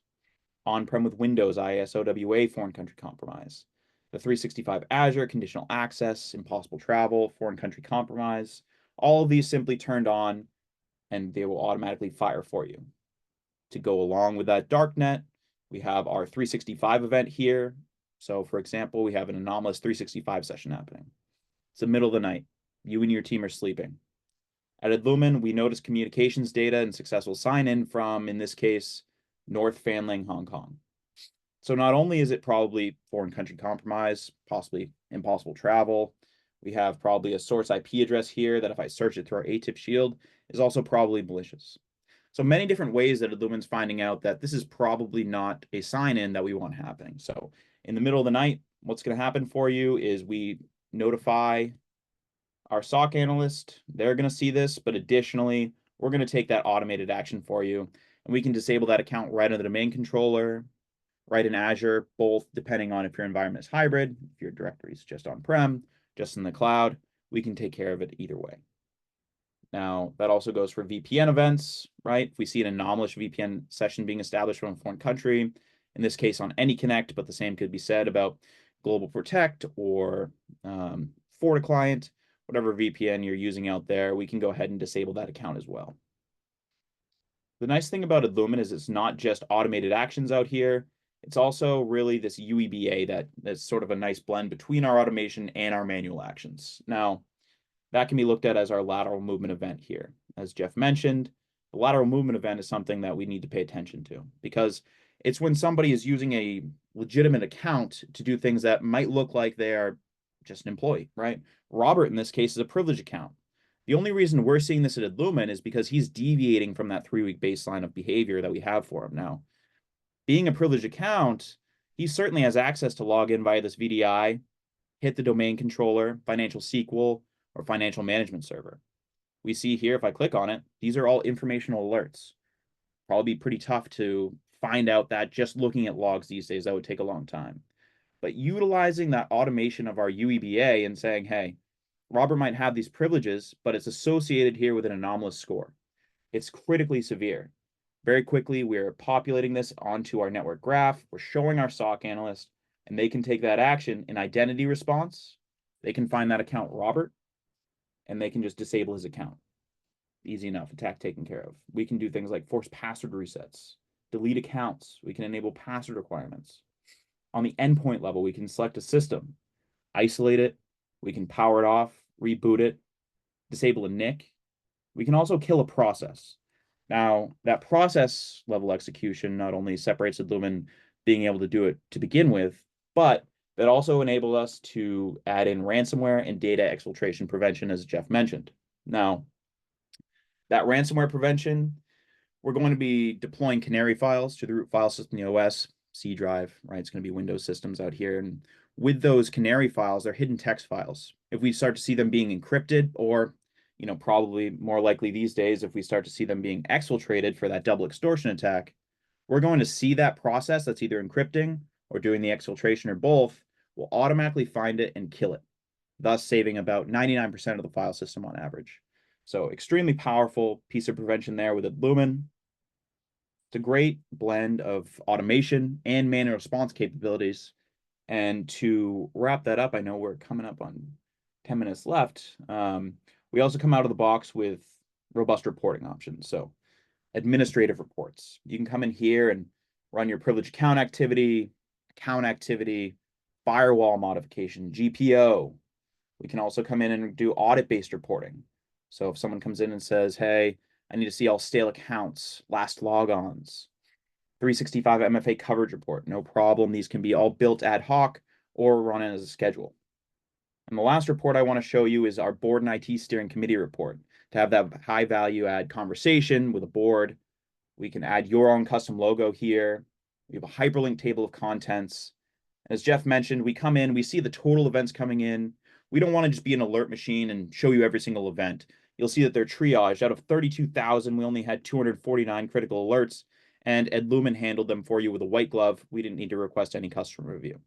on-prem with Windows ISOWA foreign country compromise, the 365 Azure conditional access, impossible travel, foreign country compromise. All of these simply turned on and they will automatically fire for you. To go along with that darknet, we have our 365 event here. So for example, we have an anomalous 365 session happening. It's the middle of the night. You and your team are sleeping. At Adlumin, we notice communications data and successful sign-in from, in this case, North Fanling, Hong Kong. So not only is it probably foreign country compromise, possibly impossible travel, we have probably a source IP address here that if I search it through our ATIP shield is also probably malicious. So many different ways that Adlumin's finding out that this is probably not a sign-in that we want happening. So in the middle of the night, what's going to happen for you is we notify our SOC analyst. They're going to see this, but additionally, we're going to take that automated action for you, and we can disable that account right in the domain controller, right in Azure, both depending on if your environment is hybrid, if your directory is just on-prem, just in the cloud, we can take care of it either way. Now, that also goes for VPN events, right? If we see an anomalous VPN session being established from a foreign country, in this case on AnyConnect, but the same could be said about Global Protect or FortiClient, whatever VPN you're using out there, we can go ahead and disable that account as well. The nice thing about Adlumin is it's not just automated actions out here. It's also really this UEBA that's sort of a nice blend between our automation and our manual actions. Now, that can be looked at as our lateral movement event here. As Jeff mentioned, the lateral movement event is something that we need to pay attention to because it's when somebody is using a legitimate account to do things that might look like they are just an employee, right? Robert, in this case, is a privileged account. The only reason we're seeing this at Adlumin is because he's deviating from that 3-week baseline of behavior that we have for him now. Being a privileged account, he certainly has access to log in via this VDI, hit the domain controller, financial SQL, or financial management server. We see here, if I click on it, these are all informational alerts. Probably pretty tough to find out that just looking at logs these days, that would take a long time. But utilizing that automation of our UEBA and saying, hey, Robert might have these privileges, but it's associated here with an anomalous score. It's critically severe. Very quickly, we're populating this onto our network graph. We're showing our SOC analyst, and they can take that action in identity response. They can find that account Robert, and they can just disable his account. Easy enough, attack taken care of. We can do things like force password resets, delete accounts. We can enable password requirements. On the endpoint level, we can select a system, isolate it. We can power it off, reboot it, disable a NIC. We can also kill a process. Now, that process level execution not only separates Adlumin being able to do it to begin with, but that also enabled us to add in ransomware and data exfiltration prevention, as Jeff mentioned. Now, that ransomware prevention, we're going to be deploying canary files to the root file system in the OS, C drive, right? It's going to be Windows systems out here. And with those canary files, they're hidden text files. If we start to see them being encrypted, or probably more likely these days, if we start to see them being exfiltrated for that double extortion attack, we're going to see that process that's either encrypting or doing the exfiltration or both will automatically find it and kill it, thus saving about 99% of the file system on average. So extremely powerful piece of prevention there with Adlumin. It's a great blend of automation and manual response capabilities. And to wrap that up, I know we're coming up on 10 minutes left. We also come out of the box with robust reporting options. So administrative reports. You can come in here and run your privileged account activity, firewall modification, GPO. We can also come in and do audit-based reporting. So if someone comes in and says, hey, I need to see all stale accounts, last logons, 365 MFA coverage report, no problem. These can be all built ad hoc or run as a schedule. And the last report I want to show you is our board and IT steering committee report. To have that high value add conversation with a board, we can add your own custom logo here. We have a hyperlink table of contents. As Jeff mentioned, we come in, we see the total events coming in. We don't want to just be an alert machine and show you every single event. You'll see that they're triaged. Out of 32,000, we only had 249 critical alerts, and Adlumin handled them for you with a white glove. We didn't need to request any customer review.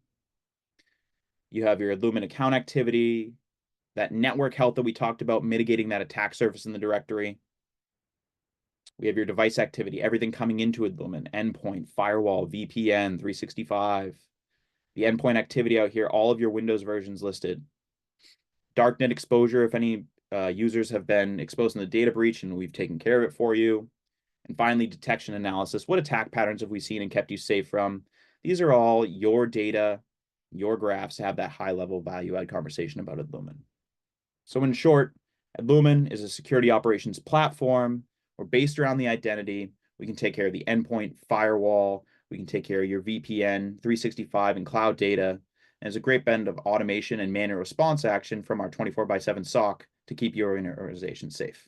You have your Adlumin account activity, that network health that we talked about, mitigating that attack surface in the directory. We have your device activity, everything coming into Adlumin, endpoint, firewall, VPN, 365. The endpoint activity out here, all of your Windows versions listed. Darknet exposure, if any users have been exposed in the data breach, and we've taken care of it for you. And finally, detection analysis. What attack patterns have we seen and kept you safe from? These are all your data, your graphs to have that high-level value-add conversation about Adlumin. So in short, Adlumin is a security operations platform. We're based around the identity. We can take care of the endpoint, firewall. We can take care of your VPN, 365, and cloud data. And it's a great blend of automation and manual response action from our 24/7 SOC to keep your organization safe.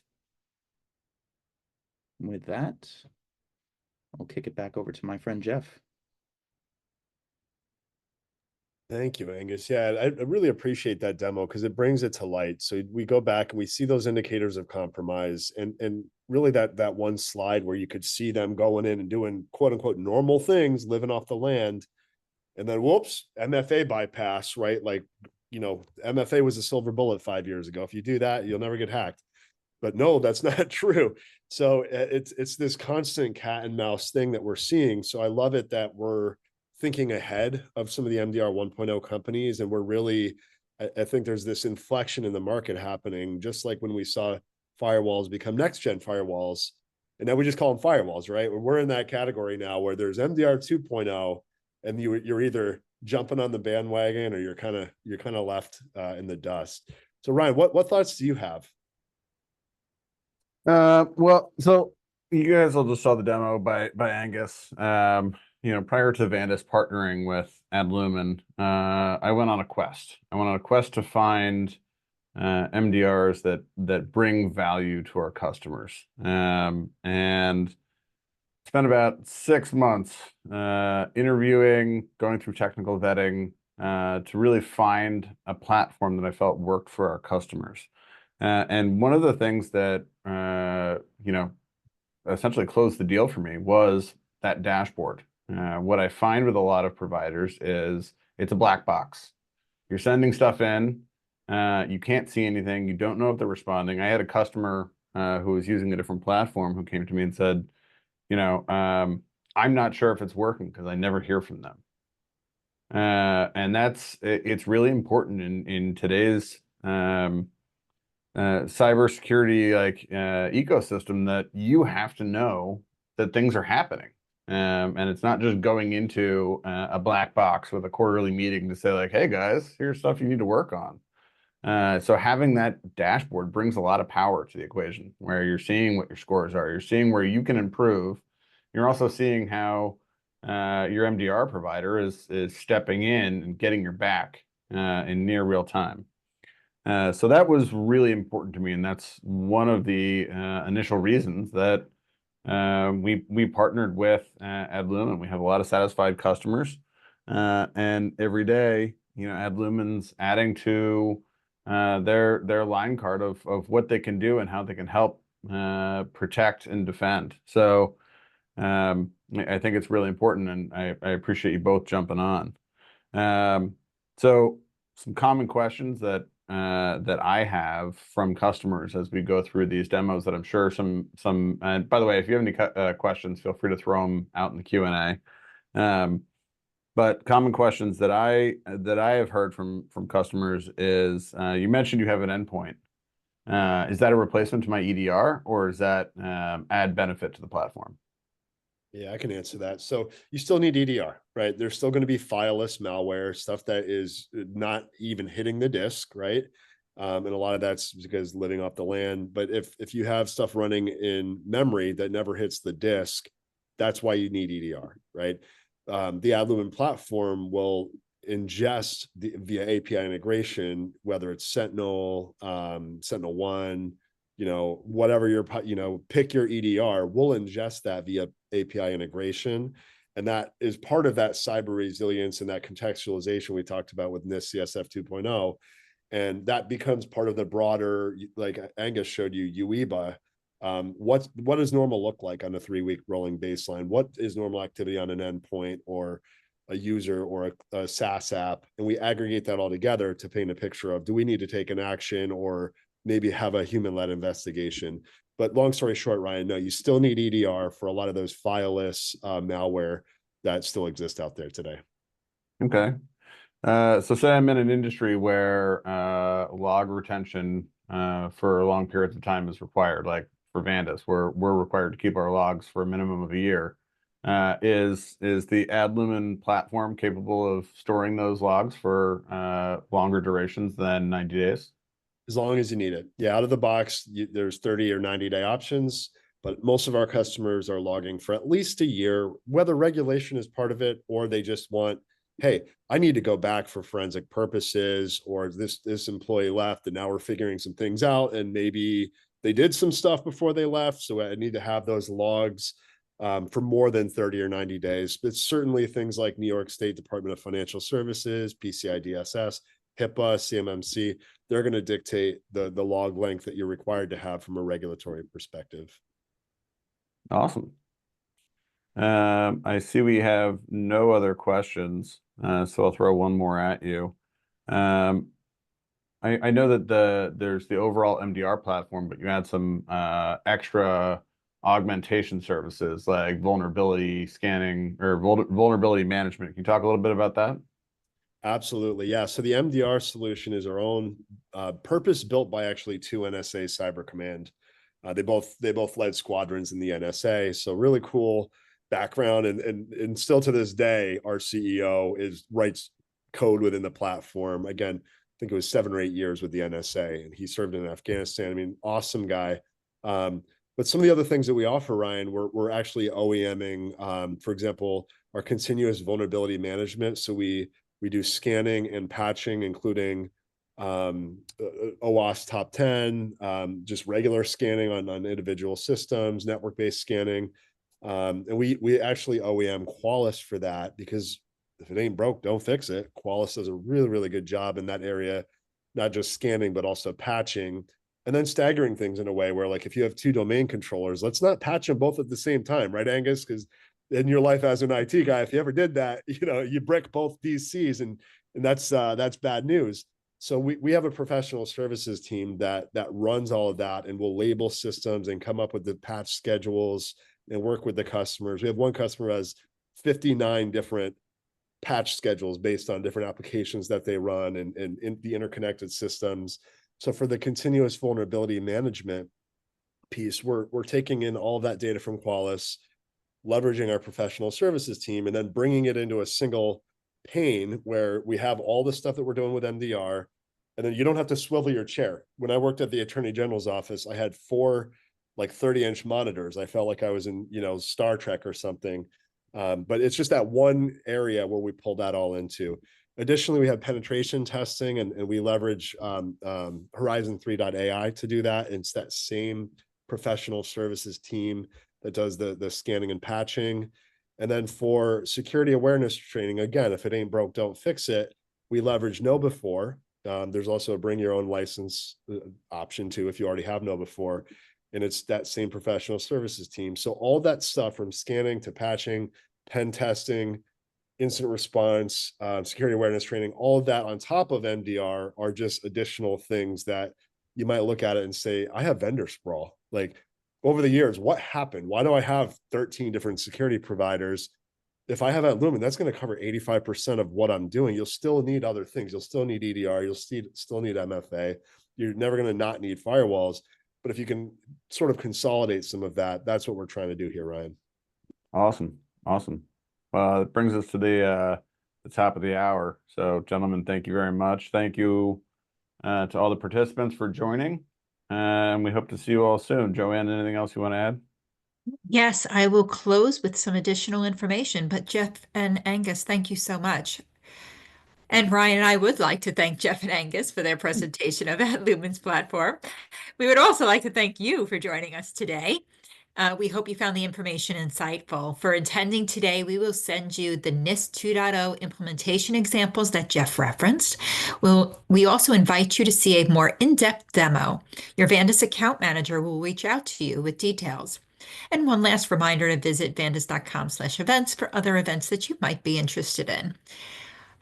And with that, I'll kick it back over to my friend Jeff. Thank you, Angus. Yeah, I really appreciate that demo because it brings it to light. So we go back and we see those indicators of compromise, and really that one slide where you could see them going in and doing quote unquote normal things, living off the land, and then whoops, MFA bypass, right? Like, MFA was a silver bullet 5 years ago. If you do that, you'll never get hacked. But no, that's not true. So it's this constant cat and mouse thing that we're seeing. So I love it that we're thinking ahead of some of the MDR 1.0 companies. And we're really, I think there's this inflection in the market happening, just like when we saw firewalls become next gen firewalls. And now we just call them firewalls, right? We're in that category now where there's MDR 2.0, and you're either jumping on the bandwagon or you're kind of left in the dust. So Ryan, what thoughts do you have? Well, so you guys all just saw the demo by Angus. Prior to Vandis partnering with Adlumin, I went on a quest. I went on a quest to find MDRs that bring value to our customers, and spent about 6 months interviewing, going through technical vetting to really find a platform that I felt worked for our customers. And one of the things that essentially closed the deal for me was that dashboard. What I find with a lot of providers is it's a black box. You're sending stuff in, you can't see anything, you don't know if they're responding. I had a customer who was using a different platform who came to me and said, I'm not sure if it's working because I never hear from them. And it's really important in today's cybersecurity ecosystem that you have to know that things are happening. And it's not just going into a black box with a quarterly meeting to say like, hey guys, here's stuff you need to work on. So having that dashboard brings a lot of power to the equation, where you're seeing what your scores are, you're seeing where you can improve. You're also seeing how your MDR provider is stepping in and getting your back in near real time. So that was really important to me, and that's one of the initial reasons that we partnered with Adlumin. We have a lot of satisfied customers, and every day, Adlumin's adding to their line card of what they can do and how they can help protect and defend. So I think it's really important, and I appreciate you both jumping on. So some common questions that I have from customers as we go through these demos that I'm sure some, and by the way, if you have any questions, feel free to throw them out in the Q&A. But common questions that I have heard from customers is, you mentioned you have an endpoint. Is that a replacement to my EDR, or is that add benefit to the platform? Yeah, I can answer that. So you still need EDR, right? There's still going to be fileless malware, stuff that is not even hitting the disk, right? And a lot of that's because living off the land. But if you have stuff running in memory that never hits the disk, that's why you need EDR, right? The Adlumin platform will ingest via API integration, whether it's Sentinel, Sentinel-1, whatever your, pick your EDR, we'll ingest that via API integration. And that is part of that cyber resilience and that contextualization we talked about with NIST CSF 2.0. And that becomes part of the broader, like Angus showed you, UEBA. What does normal look like on a 3-week rolling baseline? What is normal activity on an endpoint or a user or a SaaS app, and we aggregate that all together to paint a picture of, do we need to take an action or maybe have a human-led investigation? But long story short, Ryan, no, you still need EDR for a lot of those fileless malware that still exist out there today. Okay. So say I'm in an industry where log retention for long periods of time is required, like for Vandis, where we're required to keep our logs for a minimum of a year. Is the Adlumin platform capable of storing those logs for longer durations than 90 days? As long as you need it. Yeah, out of the box, there's 30 or 90-day options, but most of our customers are logging for at least a year, whether regulation is part of it or they just want, hey, I need to go back for forensic purposes, or this employee left and now we're figuring some things out and maybe they did some stuff before they left, so I need to have those logs for more than 30 or 90 days. But certainly things like New York State Department of Financial Services, PCI DSS, HIPAA, CMMC, they're going to dictate the log length that you're required to have from a regulatory perspective. Awesome. I see we have no other questions, so I'll throw one more at you. I know that there's the overall MDR platform, but you had some extra augmentation services like vulnerability scanning or vulnerability management. Can you talk a little bit about that? Absolutely. Yeah. So the MDR solution is our own purpose built by actually two NSA Cyber Command. They both led squadrons in the NSA. So really cool background. And still to this day, our CEO writes code within the platform. Again, I think it was 7 or 8 years with the NSA, and he served in Afghanistan. I mean, awesome guy. But some of the other things that we offer, Ryan, we're actually OEMing, for example, our continuous vulnerability management. So we do scanning and patching, including OWASP top 10, just regular scanning on individual systems, network-based scanning. And we actually OEM Qualys for that, because if it ain't broke, don't fix it. Qualys does a really, really good job in that area, not just scanning, but also patching, and then staggering things in a way where, like, if you have 2 domain controllers, let's not patch them both at the same time, right, Angus? Because in your life as an IT guy, if you ever did that, you brick both DCs, and that's bad news. So we have a professional services team that runs all of that and will label systems and come up with the patch schedules and work with the customers. We have one customer who has 59 different patch schedules based on different applications that they run and the interconnected systems. So for the continuous vulnerability management piece, we're taking in all of that data from Qualys, leveraging our professional services team, and then bringing it into a single pane where we have all the stuff that we're doing with MDR, and then you don't have to swivel your chair. When I worked at the Attorney General's office, I had 4 like 30-inch monitors. I felt like I was in, Star Trek or something. But it's just that one area where we pull that all into. Additionally, we have penetration testing, and we leverage Horizon 3.ai to do that. It's that same professional services team that does the scanning and patching. And then for security awareness training, again, if it ain't broke, don't fix it. We leverage KnowBe4. There's also a bring your own license option too, if you already have KnowBe4. And it's that same professional services team. So all that stuff from scanning to patching, pen testing, incident response, security awareness training, all of that on top of MDR are just additional things that you might look at it and say, I have vendor sprawl. Like, over the years, what happened? Why do I have 13 different security providers? If I have Adlumin, that's going to cover 85% of what I'm doing. You'll still need other things. You'll still need EDR. You'll still need MFA. You're never going to not need firewalls. But if you can sort of consolidate some of that, that's what we're trying to do here, Ryan. Awesome. Well, it brings us to the top of the hour. So, gentlemen, thank you very much. Thank you to all the participants for joining. And we hope to see you all soon. Joanne, anything else you want to add? Yes, I will close with some additional information, but Jeff and Angus, thank you so much. And Ryan and I would like to thank Jeff and Angus for their presentation of Adlumin's platform. We would also like to thank you for joining us today. We hope you found the information insightful. For attending today, we will send you the NIST 2.0 implementation examples that Jeff referenced. We also invite you to see a more in-depth demo. Your Vandis account manager will reach out to you with details. And one last reminder to visit vandis.com/events for other events that you might be interested in.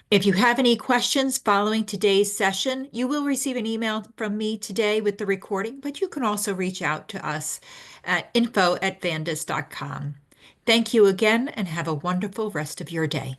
If you have any questions following today's session, you will receive an email from me today with the recording, but you can also reach out to us at info@vandis.com. Thank you again and have a wonderful rest of your day.